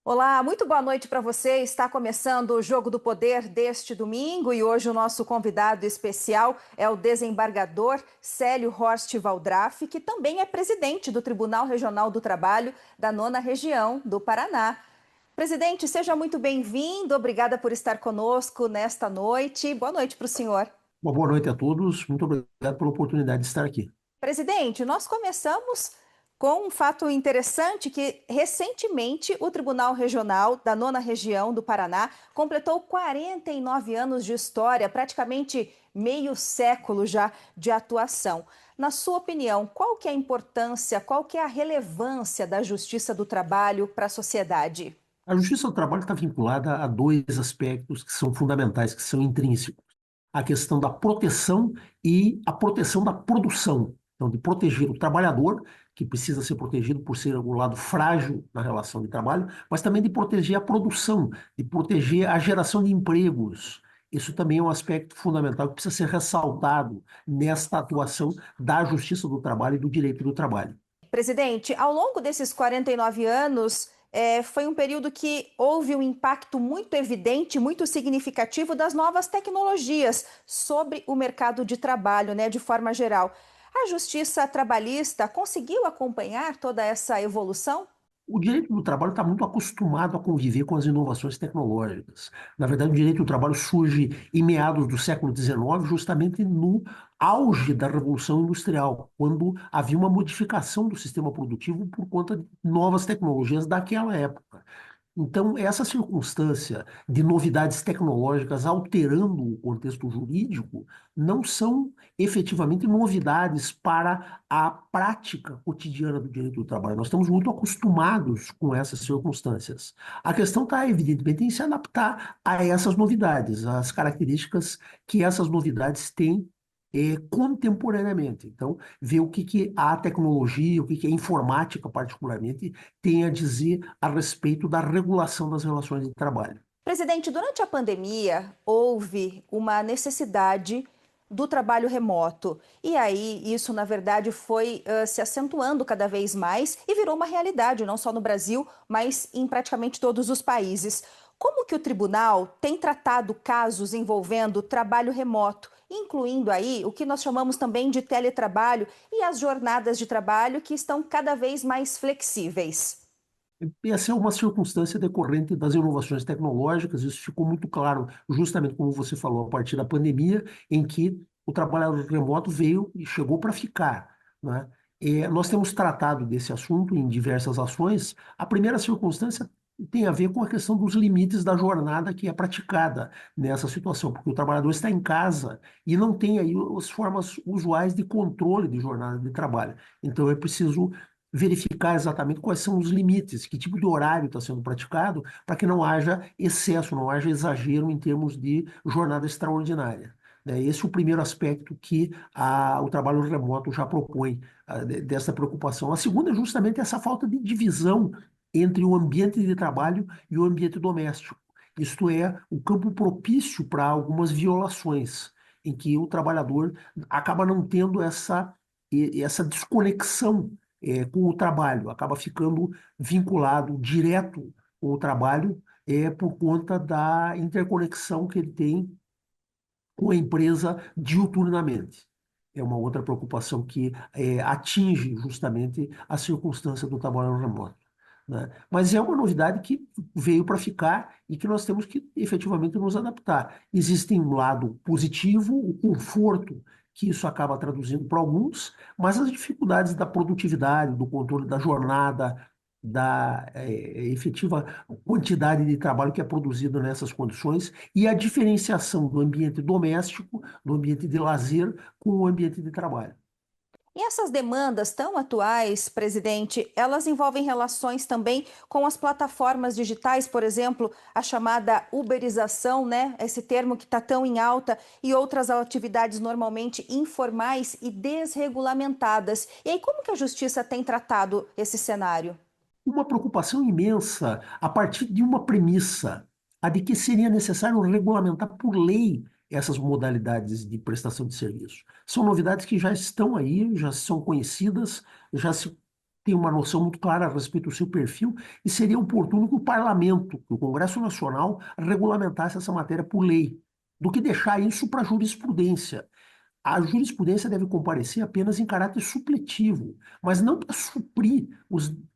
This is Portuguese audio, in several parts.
Olá, muito boa noite para você. Está começando o Jogo do Poder deste domingo e hoje o nosso convidado especial é o desembargador Célio Horst Valdraff, que também é presidente do Tribunal Regional do Trabalho da Nona Região do Paraná. Presidente, seja muito bem-vindo. Obrigada por estar conosco nesta noite. Boa noite para o senhor. Uma boa noite a todos. Muito obrigado pela oportunidade de estar aqui. Presidente, nós começamos com um fato interessante que recentemente o Tribunal Regional da Nona Região do Paraná completou 49 anos de história, praticamente meio século já de atuação. Na sua opinião, qual que é a importância, qual que é a relevância da Justiça do Trabalho para a sociedade? A justiça do trabalho está vinculada a dois aspectos que são fundamentais, que são intrínsecos. A questão da proteção e a proteção da produção. Então, de proteger o trabalhador, que precisa ser protegido por ser um lado frágil na relação de trabalho, mas também de proteger a produção, de proteger a geração de empregos. Isso também é um aspecto fundamental que precisa ser ressaltado nesta atuação da justiça do trabalho e do direito do trabalho. Presidente, ao longo desses 49 anos, foi um período que houve um impacto muito evidente, muito significativo das novas tecnologias sobre o mercado de trabalho, né, de forma geral. A justiça trabalhista conseguiu acompanhar toda essa evolução? O direito do trabalho está muito acostumado a conviver com as inovações tecnológicas. Na verdade, o direito do trabalho surge em meados do século XIX, justamente no auge da Revolução Industrial, quando havia uma modificação do sistema produtivo por conta de novas tecnologias daquela época. Então, essa circunstância de novidades tecnológicas alterando o contexto jurídico não são efetivamente novidades para a prática cotidiana do direito do trabalho. Nós estamos muito acostumados com essas circunstâncias. A questão está, evidentemente, em se adaptar a essas novidades, às características que essas novidades têm contemporaneamente. Então, ver o que a tecnologia, o que a informática, particularmente, tem a dizer a respeito da regulação das relações de trabalho. Presidente, durante a pandemia, houve uma necessidade do trabalho remoto. E aí, isso, na verdade, foi se acentuando cada vez mais e virou uma realidade, não só no Brasil, mas em praticamente todos os países. Como que o tribunal tem tratado casos envolvendo trabalho remoto, incluindo aí o que nós chamamos também de teletrabalho e as jornadas de trabalho que estão cada vez mais flexíveis? Essa é uma circunstância decorrente das inovações tecnológicas, isso ficou muito claro, justamente como você falou, a partir da pandemia, em que o trabalho remoto veio e chegou para ficar, né? Nós temos tratado desse assunto em diversas ações. A primeira circunstância tem a ver com a questão dos limites da jornada que é praticada nessa situação, porque o trabalhador está em casa e não tem aí as formas usuais de controle de jornada de trabalho. Então é preciso verificar exatamente quais são os limites, que tipo de horário está sendo praticado, para que não haja excesso, não haja exagero em termos de jornada extraordinária. Né? Esse é o primeiro aspecto que o trabalho remoto já propõe, dessa preocupação. A segunda é justamente essa falta de divisão entre o ambiente de trabalho e o ambiente doméstico. Isto é, o campo propício para algumas violações, em que o trabalhador acaba não tendo essa desconexão com o trabalho, acaba ficando vinculado direto com o trabalho por conta da interconexão que ele tem com a empresa diuturnamente. É uma outra preocupação que atinge justamente a circunstância do trabalho remoto. Né? Mas é uma novidade que veio para ficar e que nós temos que efetivamente nos adaptar. Existe um lado positivo, o conforto que isso acaba traduzindo para alguns, mas as dificuldades da produtividade, do controle da jornada, da efetiva quantidade de trabalho que é produzido nessas condições e a diferenciação do ambiente doméstico, do ambiente de lazer, com o ambiente de trabalho. E essas demandas tão atuais, presidente, elas envolvem relações também com as plataformas digitais, por exemplo, a chamada uberização, né? Esse termo que está tão em alta, e outras atividades normalmente informais e desregulamentadas. E aí, como que a justiça tem tratado esse cenário? Uma preocupação imensa a partir de uma premissa, a de que seria necessário regulamentar por lei essas modalidades de prestação de serviço. São novidades que já estão aí, já são conhecidas, já se tem uma noção muito clara a respeito do seu perfil e seria oportuno que o Parlamento, que o Congresso Nacional, regulamentasse essa matéria por lei, do que deixar isso para a jurisprudência. A jurisprudência deve comparecer apenas em caráter supletivo, mas não para suprir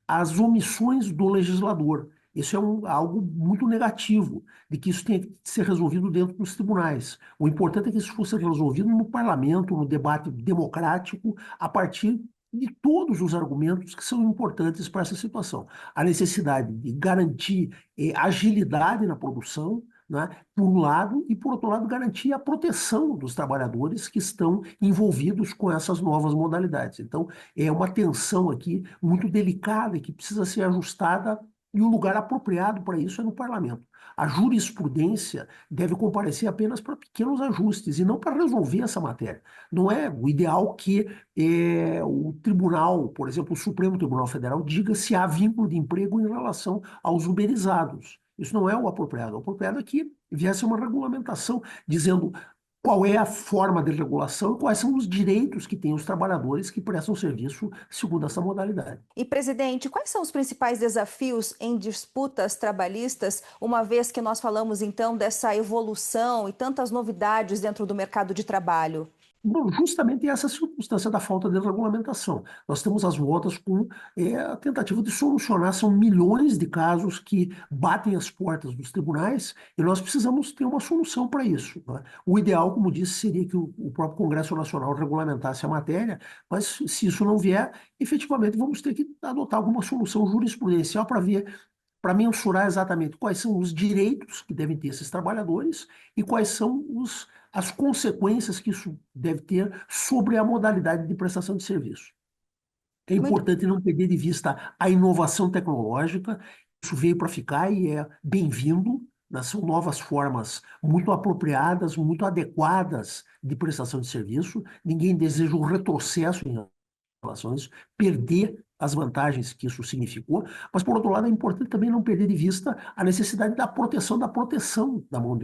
as omissões do legislador. Isso é algo muito negativo, de que isso tenha que ser resolvido dentro dos tribunais. O importante é que isso fosse resolvido no parlamento, no debate democrático, a partir de todos os argumentos que são importantes para essa situação. A necessidade de garantir agilidade na produção, né, por um lado, e por outro lado, garantir a proteção dos trabalhadores que estão envolvidos com essas novas modalidades. Então, é uma tensão aqui muito delicada e que precisa ser ajustada, e o lugar apropriado para isso é no parlamento. A jurisprudência deve comparecer apenas para pequenos ajustes e não para resolver essa matéria. Não é o ideal que o tribunal, por exemplo, o Supremo Tribunal Federal, diga se há vínculo de emprego em relação aos uberizados. Isso não é o apropriado. O apropriado é que viesse uma regulamentação dizendo qual é a forma de regulação e quais são os direitos que têm os trabalhadores que prestam serviço segundo essa modalidade. E, presidente, quais são os principais desafios em disputas trabalhistas, uma vez que nós falamos, então, dessa evolução e tantas novidades dentro do mercado de trabalho? Bom, justamente essa circunstância da falta de regulamentação. Nós temos as voltas com a tentativa de solucionar, são milhões de casos que batem as portas dos tribunais e nós precisamos ter uma solução para isso, né? O ideal, como disse, seria que o próprio Congresso Nacional regulamentasse a matéria, mas se isso não vier, efetivamente vamos ter que adotar alguma solução jurisprudencial para ver, para mensurar exatamente quais são os direitos que devem ter esses trabalhadores e quais são as consequências que isso deve ter sobre a modalidade de prestação de serviço. É Muito importante não perder de vista a inovação tecnológica, isso veio para ficar e é bem-vindo, né? São novas formas muito apropriadas, muito adequadas de prestação de serviço. Ninguém deseja um retrocesso em relação a isso, perder as vantagens que isso significou, mas, por outro lado, é importante também não perder de vista a necessidade da proteção da mão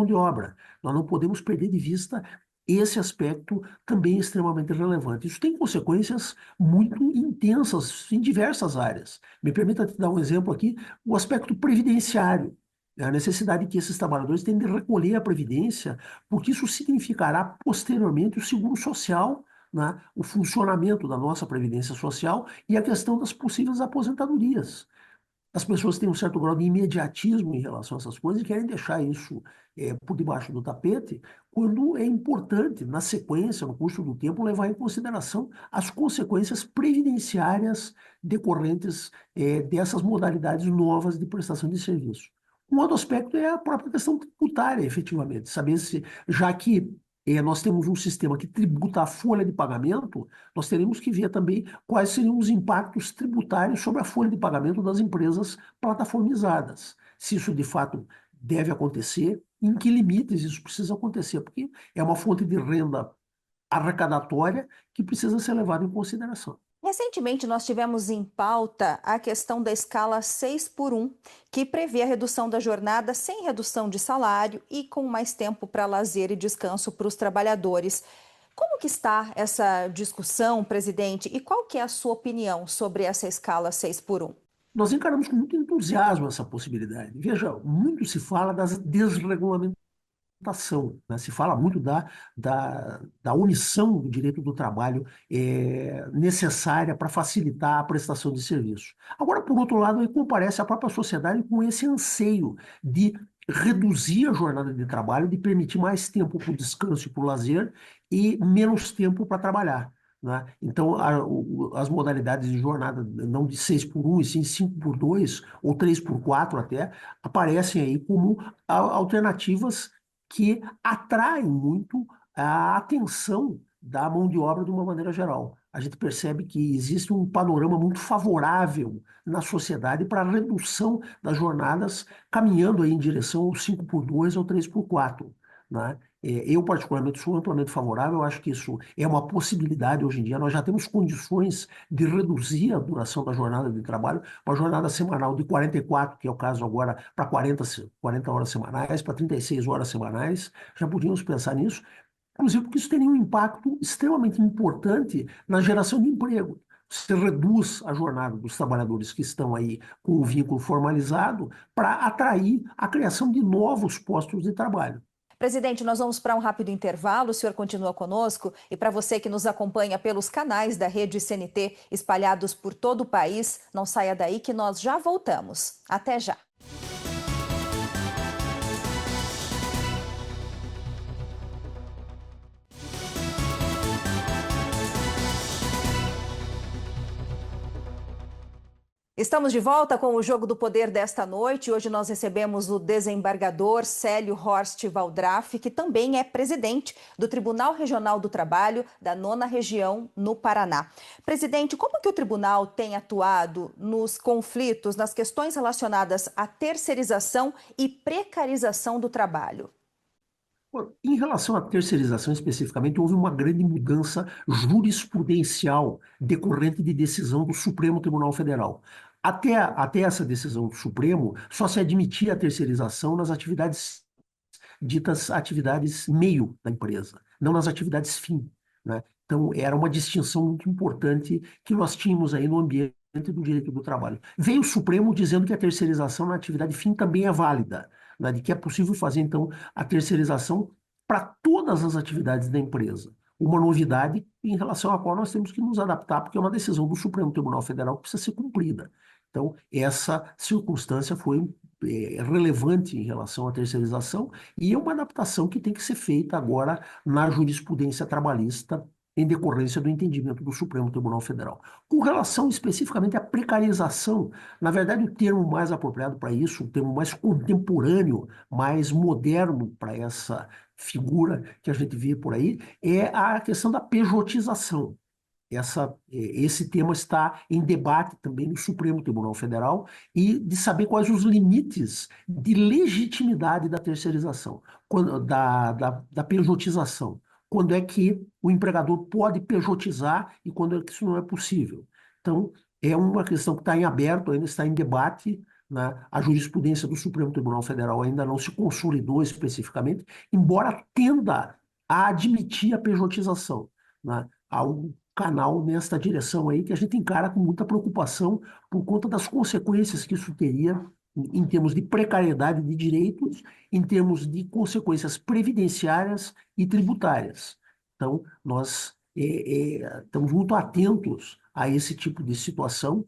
de obra. Nós não podemos perder de vista esse aspecto também extremamente relevante. Isso tem consequências muito intensas em diversas áreas. Me permita te dar um exemplo aqui, o aspecto previdenciário. A necessidade que esses trabalhadores têm de recolher a previdência, porque isso significará posteriormente o seguro social, né, o funcionamento da nossa previdência social e a questão das possíveis aposentadorias. As pessoas têm um certo grau de imediatismo em relação a essas coisas e querem deixar isso por debaixo do tapete, quando é importante, na sequência, no curso do tempo, levar em consideração as consequências previdenciárias decorrentes dessas modalidades novas de prestação de serviço. Um outro aspecto é a própria questão tributária, efetivamente, saber se, já que nós temos um sistema que tributa a folha de pagamento, nós teremos que ver também quais seriam os impactos tributários sobre a folha de pagamento das empresas plataformizadas. Se isso de fato deve acontecer, em que limites isso precisa acontecer, porque é uma fonte de renda arrecadatória que precisa ser levada em consideração. Recentemente, nós tivemos em pauta a questão da escala 6 por 1, que prevê a redução da jornada sem redução de salário e com mais tempo para lazer e descanso para os trabalhadores. Como que está essa discussão, presidente, e qual que é a sua opinião sobre essa escala 6 por 1? Nós encaramos com muito entusiasmo essa possibilidade. Veja, muito se fala das desregulamentações, né? Se fala muito da omissão do direito do trabalho necessária para facilitar a prestação de serviço. Agora, por outro lado, aí comparece a própria sociedade com esse anseio de reduzir a jornada de trabalho, de permitir mais tempo para o descanso e para o lazer e menos tempo para trabalhar, né? Então, as modalidades de jornada, não de 6 por 1, e sim 5 por 2 ou 3 por 4 até, aparecem aí como alternativas que atraem muito a atenção da mão de obra de uma maneira geral. A gente percebe que existe um panorama muito favorável na sociedade para a redução das jornadas, caminhando aí em direção ao 5 por 2 ou 3 por 4, né? Eu, particularmente, sou amplamente favorável, eu acho que isso é uma possibilidade hoje em dia. Nós já temos condições de reduzir a duração da jornada de trabalho, uma jornada semanal de 44, que é o caso agora, para 40 horas semanais, para 36 horas semanais. Já podíamos pensar nisso, inclusive porque isso teria um impacto extremamente importante na geração de emprego. Você reduz a jornada dos trabalhadores que estão aí com o vínculo formalizado para atrair a criação de novos postos de trabalho. Presidente, nós vamos para um rápido intervalo. O senhor continua conosco. E para você que nos acompanha pelos canais da rede CNT espalhados por todo o país, não saia daí que nós já voltamos. Até já. Estamos de volta com o Jogo do Poder desta noite. Hoje nós recebemos o desembargador Célio Horst Valdraff, que também é presidente do Tribunal Regional do Trabalho da 9ª Região, no Paraná. Presidente, como que o tribunal tem atuado nos conflitos, nas questões relacionadas à terceirização e precarização do trabalho? Bom, em relação à terceirização especificamente, houve uma grande mudança jurisprudencial decorrente de decisão do Supremo Tribunal Federal. Até essa decisão do Supremo, só se admitia a terceirização nas atividades ditas atividades meio da empresa, não nas atividades fim, né? Então, era uma distinção muito importante que nós tínhamos aí no ambiente do direito do trabalho. Veio o Supremo dizendo que a terceirização na atividade fim também é válida, né? De que é possível fazer, então, a terceirização para todas as atividades da empresa. Uma novidade em relação à qual nós temos que nos adaptar, porque é uma decisão do Supremo Tribunal Federal que precisa ser cumprida. Então, essa circunstância foi relevante em relação à terceirização e é uma adaptação que tem que ser feita agora na jurisprudência trabalhista em decorrência do entendimento do Supremo Tribunal Federal. Com relação especificamente à precarização, na verdade o termo mais apropriado para isso, o termo mais contemporâneo, mais moderno para essa figura que a gente vê por aí, é a questão da pejotização. Esse tema está em debate também no Supremo Tribunal Federal e de saber quais os limites de legitimidade da terceirização, da pejotização. Quando é que o empregador pode pejotizar e quando é que isso não é possível. Então, é uma questão que está em aberto, ainda está em debate, né? A jurisprudência do Supremo Tribunal Federal ainda não se consolidou especificamente, embora tenda a admitir a pejotização, né? Há um canal nesta direção aí que a gente encara com muita preocupação por conta das consequências que isso teria em termos de precariedade de direitos, em termos de consequências previdenciárias e tributárias. Então, nós estamos muito atentos a esse tipo de situação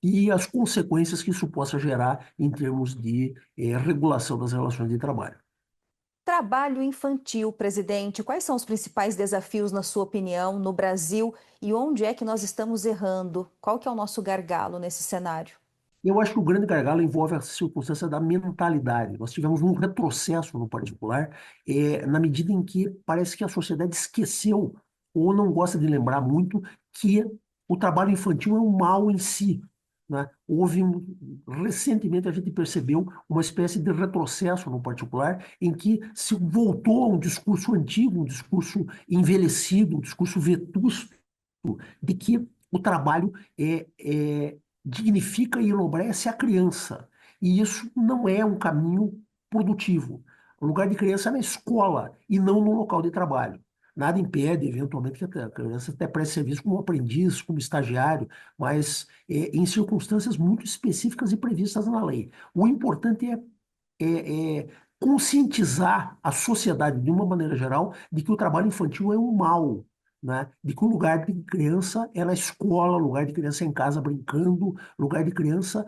e as consequências que isso possa gerar em termos de regulação das relações de trabalho. Trabalho infantil, presidente. Quais são os principais desafios, na sua opinião, no Brasil e onde é que nós estamos errando? Qual que é o nosso gargalo nesse cenário? Eu acho que o grande gargalo envolve a circunstância da mentalidade. Nós tivemos um retrocesso no particular, na medida em que parece que a sociedade esqueceu ou não gosta de lembrar muito que o trabalho infantil é um mal em si, né? Recentemente a gente percebeu uma espécie de retrocesso no particular, em que se voltou a um discurso antigo, um discurso envelhecido, um discurso vetusto, de que o trabalho dignifica e enobrece a criança. E isso não é um caminho produtivo. O lugar de criança é na escola e não no local de trabalho. Nada impede, eventualmente, que a criança até preste serviço como aprendiz, como estagiário, mas em circunstâncias muito específicas e previstas na lei. O importante é conscientizar a sociedade, de uma maneira geral, de que o trabalho infantil é um mal, né? De que o lugar de criança é na escola, o lugar de criança é em casa brincando, o lugar de criança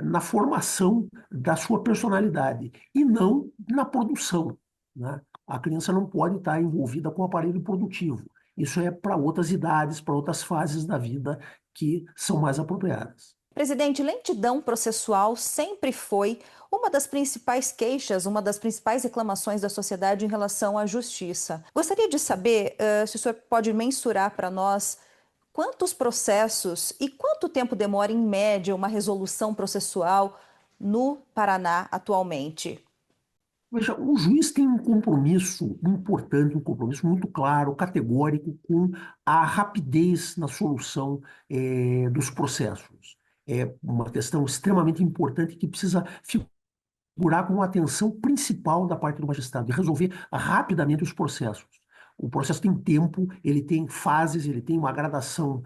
na formação da sua personalidade e não na produção, né? A criança não pode estar envolvida com o aparelho produtivo. Isso é para outras idades, para outras fases da vida que são mais apropriadas. Presidente, lentidão processual sempre foi uma das principais queixas, uma das principais reclamações da sociedade em relação à justiça. Gostaria de saber se o senhor pode mensurar para nós quantos processos e quanto tempo demora, em média, uma resolução processual no Paraná atualmente. Veja, o juiz tem um compromisso importante, um compromisso muito claro, categórico, com a rapidez na solução dos processos. É uma questão extremamente importante que precisa figurar como atenção principal da parte do magistrado, de resolver rapidamente os processos. O processo tem tempo, ele tem fases, ele tem uma gradação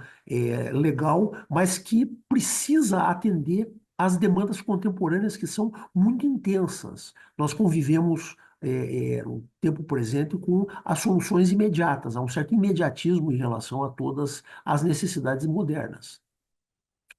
legal, mas que precisa atender às demandas contemporâneas que são muito intensas. Nós convivemos no tempo presente com as soluções imediatas, há um certo imediatismo em relação a todas as necessidades modernas.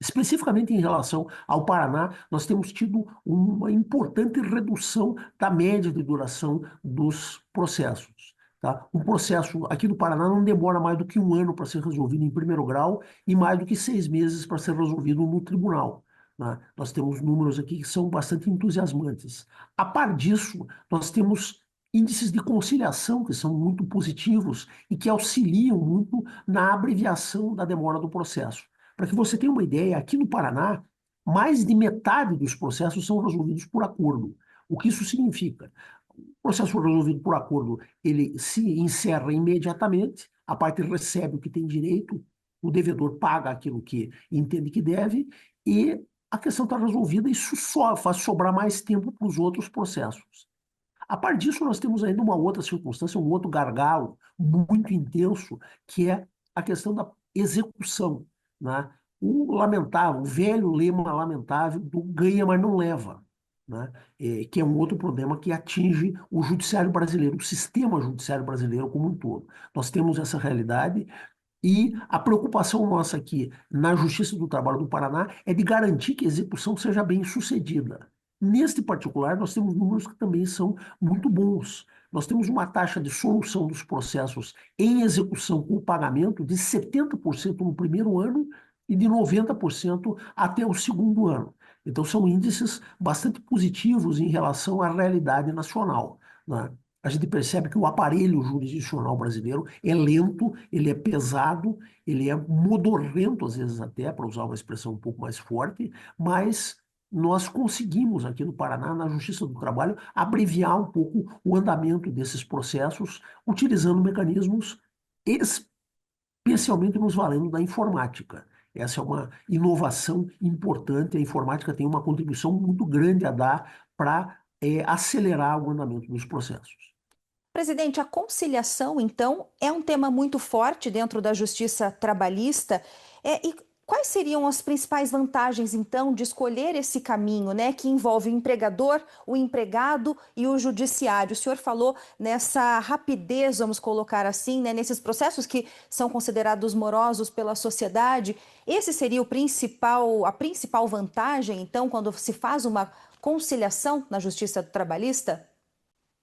Especificamente em relação ao Paraná, nós temos tido uma importante redução da média de duração dos processos. Tá? Um processo aqui no Paraná não demora mais do que um ano para ser resolvido em primeiro grau e mais do que 6 meses para ser resolvido no tribunal. Né? Nós temos números aqui que são bastante entusiasmantes. A par disso, nós temos índices de conciliação que são muito positivos e que auxiliam muito na abreviação da demora do processo. Para que você tenha uma ideia, aqui no Paraná, mais de metade dos processos são resolvidos por acordo. O que isso significa? O processo resolvido por acordo, ele se encerra imediatamente, a parte recebe o que tem direito, o devedor paga aquilo que entende que deve, e a questão está resolvida, e isso só faz sobrar mais tempo para os outros processos. A par disso, nós temos ainda uma outra circunstância, um outro gargalo muito intenso, que é a questão da execução, né? O lamentável, o velho lema lamentável do ganha, mas não leva, né? Que é um outro problema que atinge o judiciário brasileiro, o sistema judiciário brasileiro como um todo. Nós temos essa realidade e a preocupação nossa aqui na Justiça do Trabalho do Paraná é de garantir que a execução seja bem sucedida. Neste particular, nós temos números que também são muito bons. Nós temos uma taxa de solução dos processos em execução com pagamento de 70% no primeiro ano e de 90% até o segundo ano. Então, são índices bastante positivos em relação à realidade nacional, né? A gente percebe que o aparelho jurisdicional brasileiro é lento, ele é pesado, ele é modorrento, às vezes até, para usar uma expressão um pouco mais forte, mas nós conseguimos aqui no Paraná, na Justiça do Trabalho, abreviar um pouco o andamento desses processos, utilizando mecanismos especialmente nos valendo da informática. Essa é uma inovação importante, a informática tem uma contribuição muito grande a dar para acelerar o andamento dos processos. Presidente, a conciliação, então, é um tema muito forte dentro da justiça trabalhista. E quais seriam as principais vantagens, então, de escolher esse caminho, né, que envolve o empregador, o empregado e o judiciário? O senhor falou nessa rapidez, vamos colocar assim, né, nesses processos que são considerados morosos pela sociedade. Esse seria a principal vantagem, então, quando se faz uma conciliação na justiça trabalhista?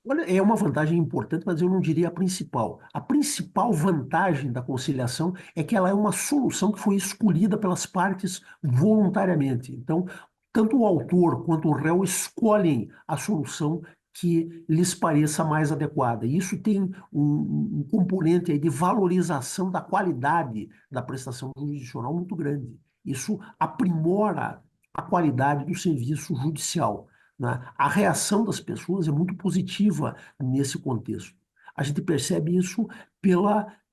Olha, é uma vantagem importante, mas eu não diria a principal. A principal vantagem da conciliação é que ela é uma solução que foi escolhida pelas partes voluntariamente. Então, tanto o autor quanto o réu escolhem a solução que lhes pareça mais adequada. E isso tem um componente aí de valorização da qualidade da prestação jurisdicional muito grande. Isso aprimora a qualidade do serviço judicial, né? A reação das pessoas é muito positiva nesse contexto. A gente percebe isso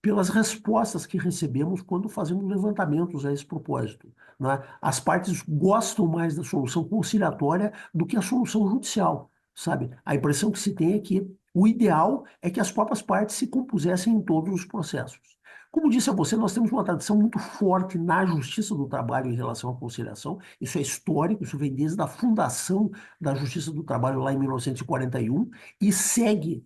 pelas respostas que recebemos quando fazemos levantamentos a esse propósito, né? As partes gostam mais da solução conciliatória do que a solução judicial, sabe? A impressão que se tem é que o ideal é que as próprias partes se compusessem em todos os processos. Como disse a você, nós temos uma tradição muito forte na Justiça do Trabalho em relação à conciliação. Isso é histórico, isso vem desde a fundação da Justiça do Trabalho lá em 1941 e segue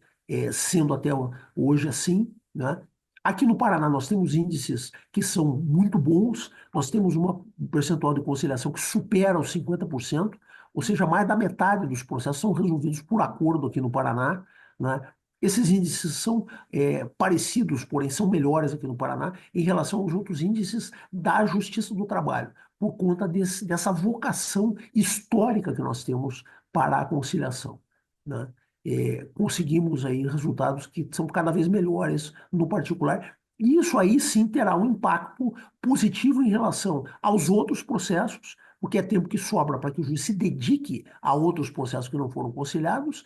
sendo até hoje assim, né? Aqui no Paraná nós temos índices que são muito bons, nós temos um percentual de conciliação que supera os 50%, ou seja, mais da metade dos processos são resolvidos por acordo aqui no Paraná, né? Esses índices são parecidos, porém são melhores aqui no Paraná em relação aos outros índices da Justiça do Trabalho, por conta dessa vocação histórica que nós temos para a conciliação, né? Conseguimos aí resultados que são cada vez melhores no particular, e isso aí sim terá um impacto positivo em relação aos outros processos, porque é tempo que sobra para que o juiz se dedique a outros processos que não foram conciliados,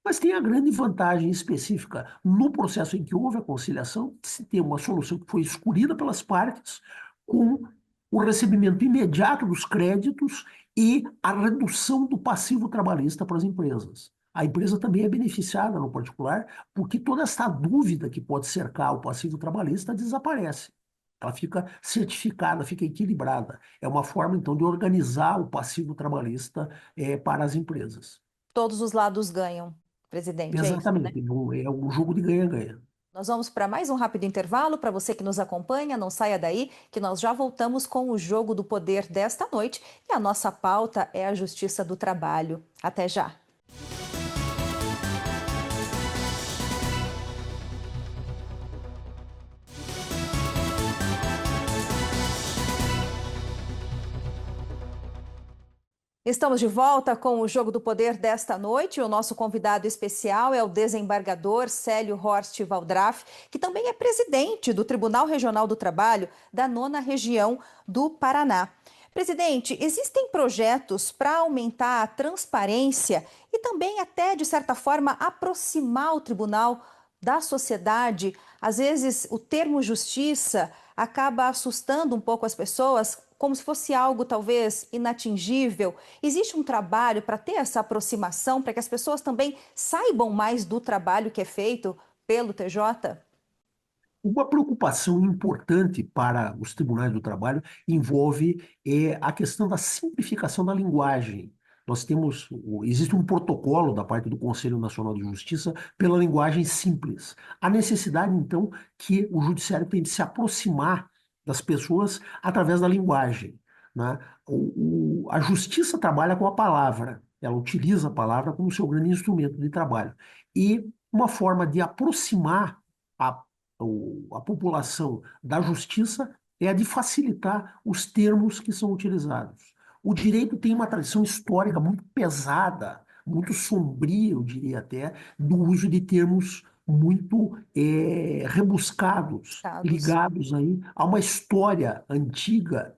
mas tem a grande vantagem específica no processo em que houve a conciliação, de se ter uma solução que foi escolhida pelas partes, com o recebimento imediato dos créditos e a redução do passivo trabalhista para as empresas. a empresa também é beneficiada no particular, porque toda essa dúvida que pode cercar o passivo trabalhista desaparece. Ela fica certificada, fica equilibrada. É uma forma, então, de organizar o passivo trabalhista para as empresas. Todos os lados ganham, presidente, é isso, né? Exatamente. É um jogo de ganha-ganha. Nós vamos para mais um rápido intervalo. Para você que nos acompanha, não saia daí, que nós já voltamos com o Jogo do Poder desta noite. E a nossa pauta é a Justiça do Trabalho. Até já! Estamos de volta com o Jogo do Poder desta noite. O nosso convidado especial é o desembargador Célio Horst Waldraff, que também é presidente do Tribunal Regional do Trabalho da 9ª Região do Paraná. Presidente, existem projetos para aumentar a transparência e também até, de certa forma, aproximar o tribunal da sociedade. Às vezes, o termo justiça acaba assustando um pouco as pessoas, como se fosse algo talvez inatingível. Existe um trabalho para ter essa aproximação, para que as pessoas também saibam mais do trabalho que é feito pelo TJ? Uma preocupação importante para os tribunais do trabalho envolve a questão da simplificação da linguagem. Existe um protocolo da parte do Conselho Nacional de Justiça pela linguagem simples. A necessidade, então, que o judiciário tem de se aproximar das pessoas através da linguagem, né? A justiça trabalha com a palavra, ela utiliza a palavra como seu grande instrumento de trabalho. E uma forma de aproximar a a população da justiça é a de facilitar os termos que são utilizados. O direito tem uma tradição histórica muito pesada, muito sombria, eu diria até, do uso de termos muito rebuscados, Estados. ligados aí a uma história antiga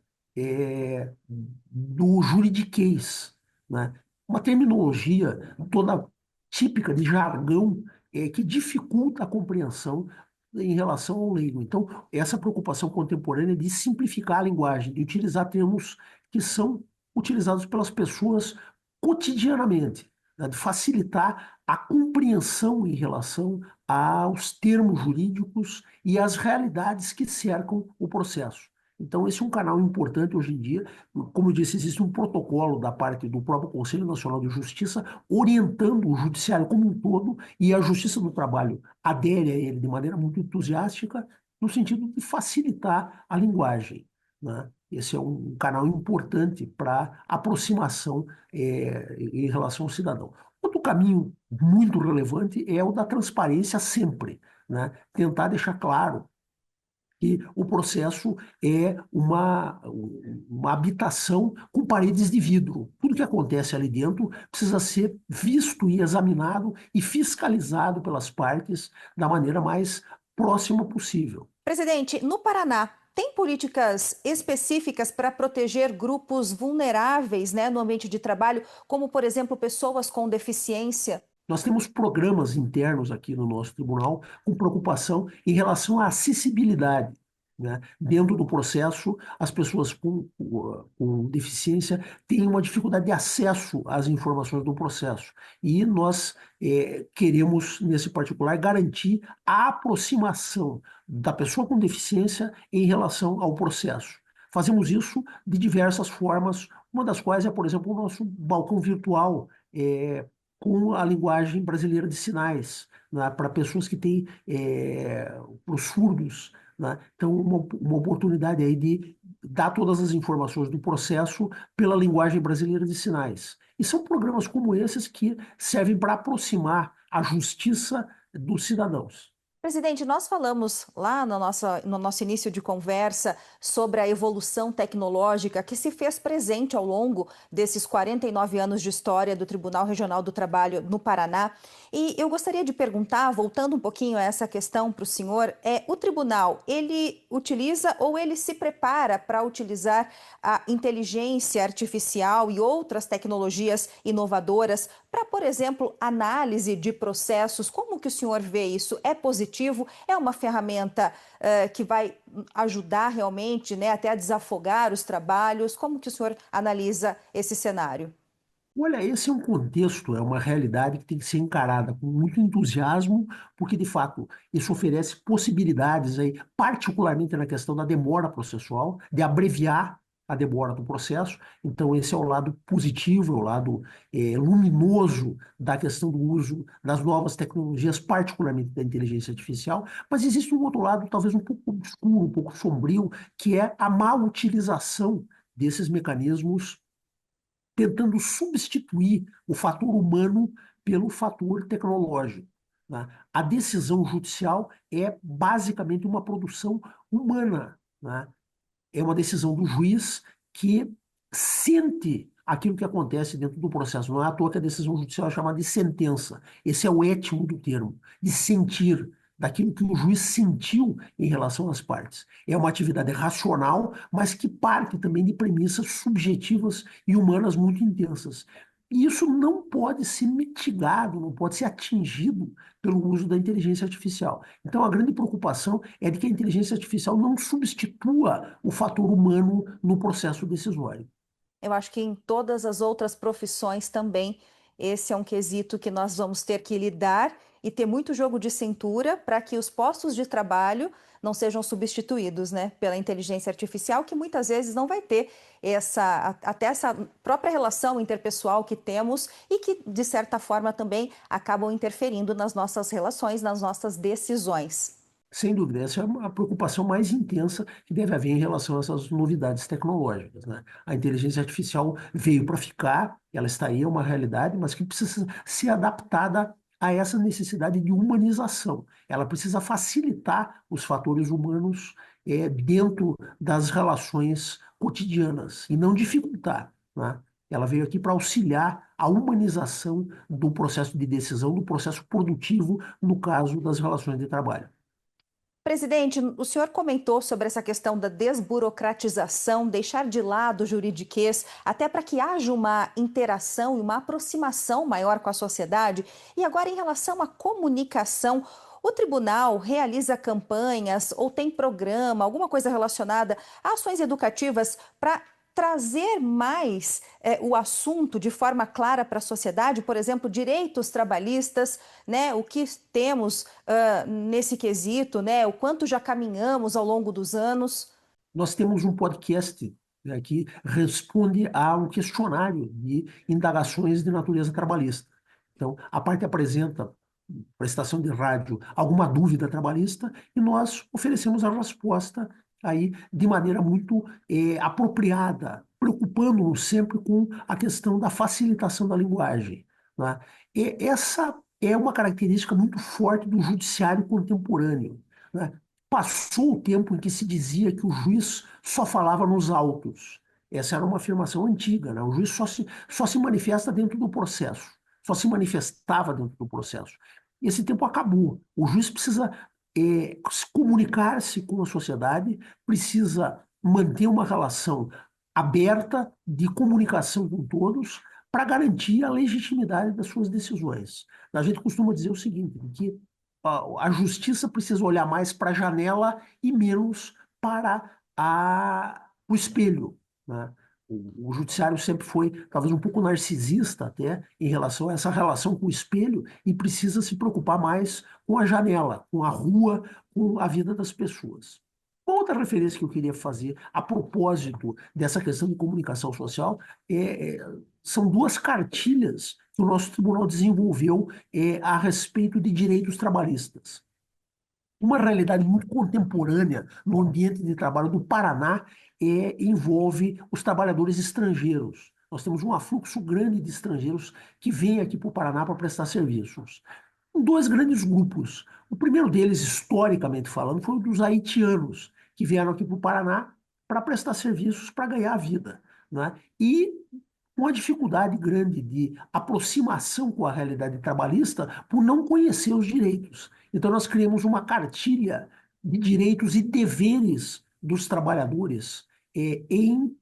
do juridiquês, né? Uma terminologia toda típica de jargão que dificulta a compreensão em relação ao leigo. Então, essa preocupação contemporânea de simplificar a linguagem, de utilizar termos que são utilizados pelas pessoas cotidianamente, né, de facilitar a compreensão em relação aos termos jurídicos e às realidades que cercam o processo. Então, esse é um canal importante hoje em dia. Como eu disse, existe um protocolo da parte do próprio Conselho Nacional de Justiça orientando o judiciário como um todo e a Justiça do Trabalho adere a ele de maneira muito entusiástica, no sentido de facilitar a linguagem, né? Esse é um canal importante para aproximação em relação ao cidadão. Outro caminho muito relevante é o da transparência sempre, né? Tentar deixar claro que o processo é uma habitação com paredes de vidro. Tudo que acontece ali dentro precisa ser visto e examinado e fiscalizado pelas partes da maneira mais próxima possível. Presidente, no Paraná, tem políticas específicas para proteger grupos vulneráveis, né, no ambiente de trabalho, como, por exemplo, pessoas com deficiência? Nós temos programas internos aqui no nosso tribunal com preocupação em relação à acessibilidade, né? Dentro do processo, as pessoas com deficiência têm uma dificuldade de acesso às informações do processo. E nós queremos, nesse particular, garantir a aproximação da pessoa com deficiência em relação ao processo. Fazemos isso de diversas formas, uma das quais é, por exemplo, o nosso balcão virtual. Com a linguagem brasileira de sinais, né, para pessoas que têm, para os surdos, né? Então, uma oportunidade aí de dar todas as informações do processo pela linguagem brasileira de sinais. E são programas como esses que servem para aproximar a justiça dos cidadãos. Presidente, nós falamos lá no nosso início de conversa sobre a evolução tecnológica que se fez presente ao longo desses 49 anos de história do Tribunal Regional do Trabalho no Paraná. E eu gostaria de perguntar, voltando um pouquinho a essa questão para o senhor, o tribunal, ele utiliza ou ele se prepara para utilizar a inteligência artificial e outras tecnologias inovadoras para, por exemplo, análise de processos? Como que o senhor vê isso? É positivo? É uma ferramenta que vai ajudar realmente, né, até a desafogar os trabalhos? Como que o senhor analisa esse cenário? Olha, esse é um contexto, é uma realidade que tem que ser encarada com muito entusiasmo, porque, de fato, isso oferece possibilidades aí, particularmente na questão da demora processual, de abreviar a demora do processo. Então, esse é o lado positivo, é o lado luminoso da questão do uso das novas tecnologias, particularmente da inteligência artificial. Mas existe um outro lado, talvez um pouco obscuro, um pouco sombrio, que é a má utilização desses mecanismos tentando substituir o fator humano pelo fator tecnológico, né? A decisão judicial é basicamente uma produção humana, né? É uma decisão do juiz que sente aquilo que acontece dentro do processo. Não é à toa que a decisão judicial é chamada de sentença. Esse é o étimo do termo, de sentir, daquilo que o juiz sentiu em relação às partes. É uma atividade racional, mas que parte também de premissas subjetivas e humanas muito intensas. E isso não pode ser mitigado, não pode ser atingido pelo uso da inteligência artificial. Então, a grande preocupação é de que a inteligência artificial não substitua o fator humano no processo decisório. Eu acho que em todas as outras profissões também, esse é um quesito que nós vamos ter que lidar e ter muito jogo de cintura para que os postos de trabalho não sejam substituídos, né, pela inteligência artificial, que muitas vezes não vai ter até essa própria relação interpessoal que temos e que, de certa forma, também acabam interferindo nas nossas relações, nas nossas decisões. Sem dúvida, essa é a preocupação mais intensa que deve haver em relação a essas novidades tecnológicas, né? A inteligência artificial veio para ficar, ela está aí, é uma realidade, mas que precisa ser adaptada a essa necessidade de humanização. Ela precisa facilitar os fatores humanos dentro das relações cotidianas e não dificultar, né? Ela veio aqui para auxiliar a humanização do processo de decisão, do processo produtivo, no caso das relações de trabalho. Presidente, o senhor comentou sobre essa questão da desburocratização, deixar de lado o juridiquês, até para que haja uma interação e uma aproximação maior com a sociedade. E agora, em relação à comunicação, o tribunal realiza campanhas ou tem programa, alguma coisa relacionada a ações educativas para trazer mais o assunto de forma clara para a sociedade, por exemplo, direitos trabalhistas, né? O que temos nesse quesito, né? O quanto já caminhamos ao longo dos anos. Nós temos um podcast, né, que responde a um questionário de indagações de natureza trabalhista. Então, a parte apresenta, prestação de rádio, alguma dúvida trabalhista e nós oferecemos a resposta aí de maneira muito apropriada, preocupando-nos sempre com a questão da facilitação da linguagem, né? E essa é uma característica muito forte do judiciário contemporâneo, né? Passou o tempo em que se dizia que o juiz só falava nos autos. Essa era uma afirmação antiga, né? O juiz só se manifesta dentro do processo, só se manifestava dentro do processo. Esse tempo acabou. O juiz precisa comunicar-se com a sociedade, precisa manter uma relação aberta de comunicação com todos para garantir a legitimidade das suas decisões. A gente costuma dizer o seguinte, que a justiça precisa olhar mais para a janela e menos para o espelho, né? O judiciário sempre foi, talvez, um pouco narcisista até em relação a essa relação com o espelho e precisa se preocupar mais com a janela, com a rua, com a vida das pessoas. Uma outra referência que eu queria fazer a propósito dessa questão de comunicação social são duas cartilhas que o nosso tribunal desenvolveu a respeito de direitos trabalhistas. Uma realidade muito contemporânea no ambiente de trabalho do Paraná envolve os trabalhadores estrangeiros. Nós temos um afluxo grande de estrangeiros que vêm aqui para o Paraná para prestar serviços. Dois grandes grupos. O primeiro deles, historicamente falando, foi o dos haitianos, que vieram aqui para o Paraná para prestar serviços para ganhar a vida, né? E uma dificuldade grande de aproximação com a realidade trabalhista por não conhecer os direitos. Então, nós criamos uma cartilha de direitos e deveres dos trabalhadores em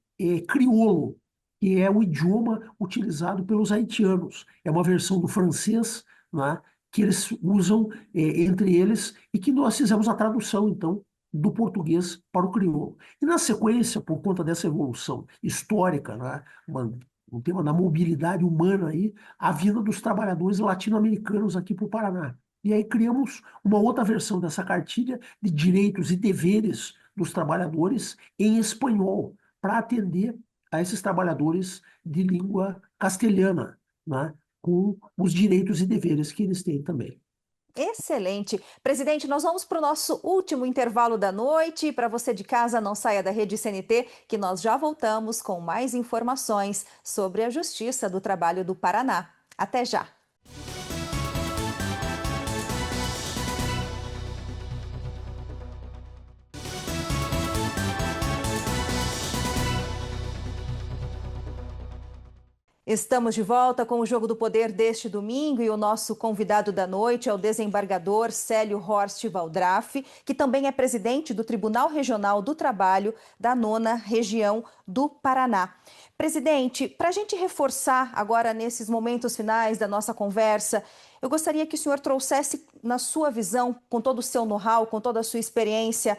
crioulo, que é o idioma utilizado pelos haitianos. É uma versão do francês, né, que eles usam entre eles e que nós fizemos a tradução, então, do português para o crioulo. E, na sequência, por conta dessa evolução histórica, né, no tema da mobilidade humana aí, a vinda dos trabalhadores latino-americanos aqui para o Paraná. E aí criamos uma outra versão dessa cartilha de direitos e deveres dos trabalhadores em espanhol, para atender a esses trabalhadores de língua castelhana, né, com os direitos e deveres que eles têm também. Excelente. Presidente, nós vamos para o nosso último intervalo da noite. Para você de casa, não saia da Rede CNT, que nós já voltamos com mais informações sobre a Justiça do Trabalho do Paraná. Até já! Estamos de volta com o Jogo do Poder deste domingo e o nosso convidado da noite é o desembargador Célio Horst Valdraff, que também é presidente do Tribunal Regional do Trabalho da 9ª Região do Paraná. Presidente, para a gente reforçar agora nesses momentos finais da nossa conversa, eu gostaria que o senhor trouxesse, na sua visão, com todo o seu know-how, com toda a sua experiência,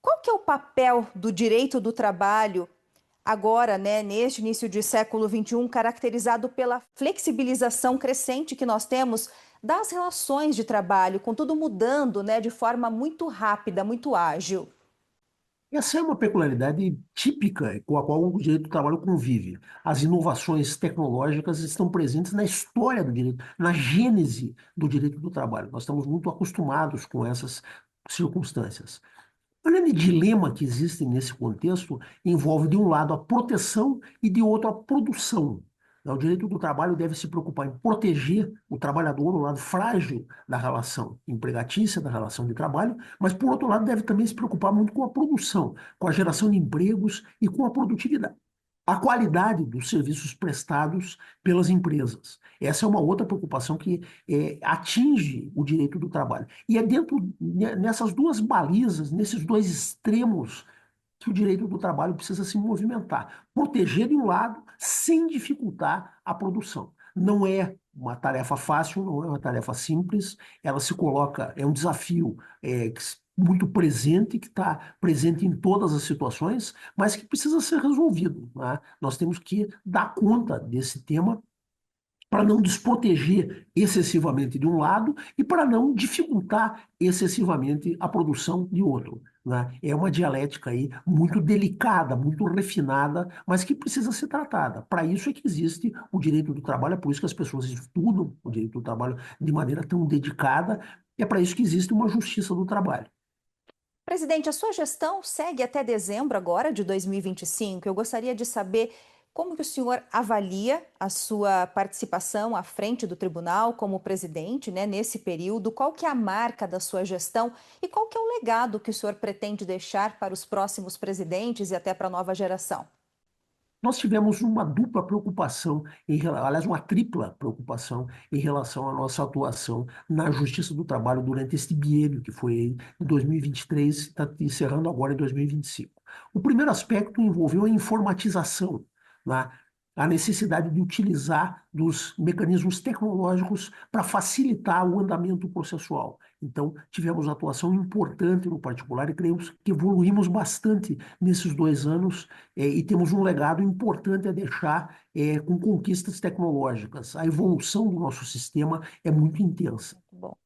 qual que é o papel do direito do trabalho agora, né, neste início de século XXI, caracterizado pela flexibilização crescente que nós temos das relações de trabalho, com tudo mudando, né, de forma muito rápida, muito ágil. Essa é uma peculiaridade típica com a qual o direito do trabalho convive. As inovações tecnológicas estão presentes na história do direito, na gênese do direito do trabalho. Nós estamos muito acostumados com essas circunstâncias. O grande dilema que existe nesse contexto envolve, de um lado, a proteção e, de outro, a produção. O direito do trabalho deve se preocupar em proteger o trabalhador, o lado frágil da relação empregatícia, da relação de trabalho, mas, por outro lado, deve também se preocupar muito com a produção, com a geração de empregos e com a produtividade, a qualidade dos serviços prestados pelas empresas. Essa é uma outra preocupação que atinge o direito do trabalho. E é nessas duas balizas, nesses dois extremos, que o direito do trabalho precisa se movimentar. Proteger de um lado, sem dificultar a produção. Não é uma tarefa fácil, não é uma tarefa simples, ela se coloca, é um desafio muito presente, que está presente em todas as situações, mas que precisa ser resolvido, né? Nós temos que dar conta desse tema para não desproteger excessivamente de um lado e para não dificultar excessivamente a produção de outro, né? É uma dialética aí muito delicada, muito refinada, mas que precisa ser tratada. Para isso é que existe o direito do trabalho, é por isso que as pessoas estudam o direito do trabalho de maneira tão dedicada, e é para isso que existe uma justiça do trabalho. Presidente, a sua gestão segue até dezembro agora de 2025. Eu gostaria de saber como que o senhor avalia a sua participação à frente do tribunal como presidente, né, nesse período, qual que é a marca da sua gestão e qual que é o legado que o senhor pretende deixar para os próximos presidentes e até para a nova geração? Nós tivemos uma dupla preocupação, aliás, uma tripla preocupação em relação à nossa atuação na Justiça do Trabalho durante este biênio, que foi em 2023, está encerrando agora em 2025. O primeiro aspecto envolveu a informatização, né? A necessidade de utilizar dos mecanismos tecnológicos para facilitar o andamento processual. Então, tivemos atuação importante no particular e creio que evoluímos bastante nesses 2 anos e temos um legado importante a deixar com conquistas tecnológicas. A evolução do nosso sistema é muito intensa. Bom.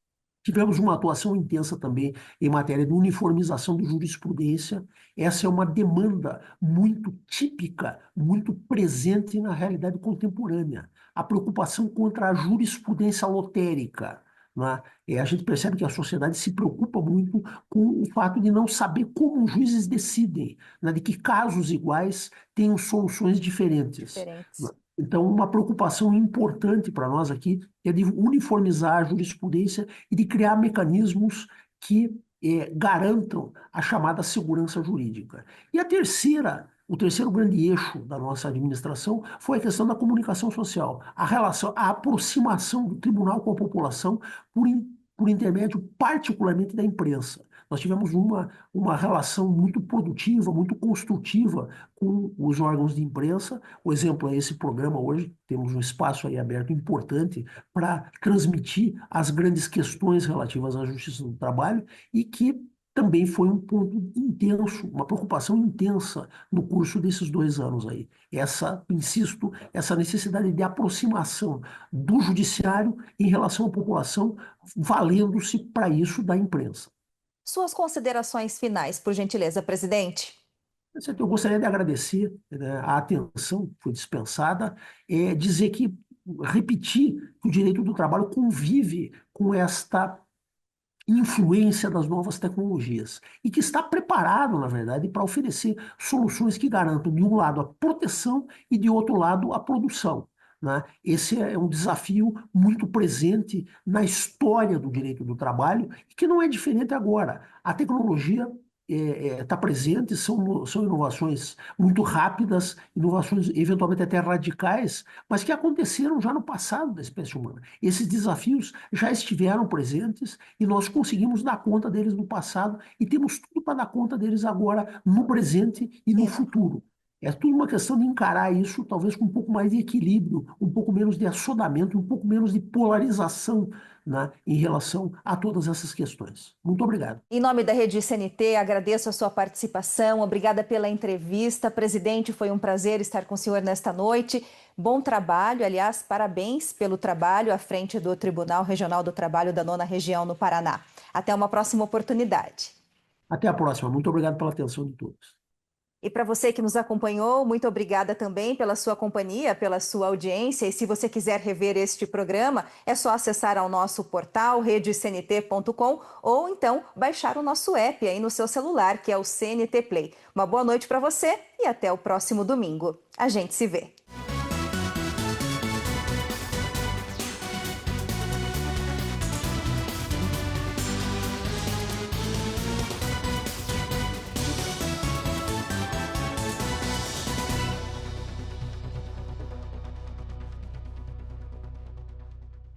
Tivemos uma atuação intensa também em matéria de uniformização de jurisprudência. Essa é uma demanda muito típica, muito presente na realidade contemporânea. A preocupação contra a jurisprudência lotérica, né? A gente percebe que a sociedade se preocupa muito com o fato de não saber como os juízes decidem, né? De que casos iguais tenham soluções diferentes, né? Diferentes. Então, uma preocupação importante para nós aqui é de uniformizar a jurisprudência e de criar mecanismos que garantam a chamada segurança jurídica. E o terceiro grande eixo da nossa administração foi a questão da comunicação social, a relação, a aproximação do tribunal com a população por intermédio particularmente da imprensa. Nós tivemos uma relação muito produtiva, muito construtiva com os órgãos de imprensa. O exemplo é esse programa hoje, temos um espaço aí aberto importante para transmitir as grandes questões relativas à justiça do trabalho e que também foi um ponto intenso, uma preocupação intensa no curso desses 2 anos aí. Essa, insisto, essa necessidade de aproximação do judiciário em relação à população, valendo-se para isso da imprensa. Suas considerações finais, por gentileza, presidente. Eu gostaria de agradecer, né, a atenção que foi dispensada, dizer que, repetir que o direito do trabalho convive com esta influência das novas tecnologias e que está preparado, na verdade, para oferecer soluções que garantam, de um lado, a proteção e, de outro lado, a produção. Né? Esse é um desafio muito presente na história do direito do trabalho e que não é diferente agora. A tecnologia está presente, são inovações muito rápidas, inovações eventualmente até radicais, mas que aconteceram já no passado da espécie humana. Esses desafios já estiveram presentes e nós conseguimos dar conta deles no passado e temos tudo para dar conta deles agora, no presente e no Sim. futuro. É tudo uma questão de encarar isso, talvez com um pouco mais de equilíbrio, um pouco menos de assodamento, um pouco menos de polarização, né, em relação a todas essas questões. Muito obrigado. Em nome da Rede CNT, agradeço a sua participação. Obrigada pela entrevista. Presidente, foi um prazer estar com o senhor nesta noite. Bom trabalho, aliás, parabéns pelo trabalho à frente do Tribunal Regional do Trabalho da 9ª Região no Paraná. Até uma próxima oportunidade. Até a próxima. Muito obrigado pela atenção de todos. E para você que nos acompanhou, muito obrigada também pela sua companhia, pela sua audiência. E se você quiser rever este programa, é só acessar ao nosso portal redecnt.com ou então baixar o nosso app aí no seu celular, que é o CNT Play. Uma boa noite para você e até o próximo domingo. A gente se vê.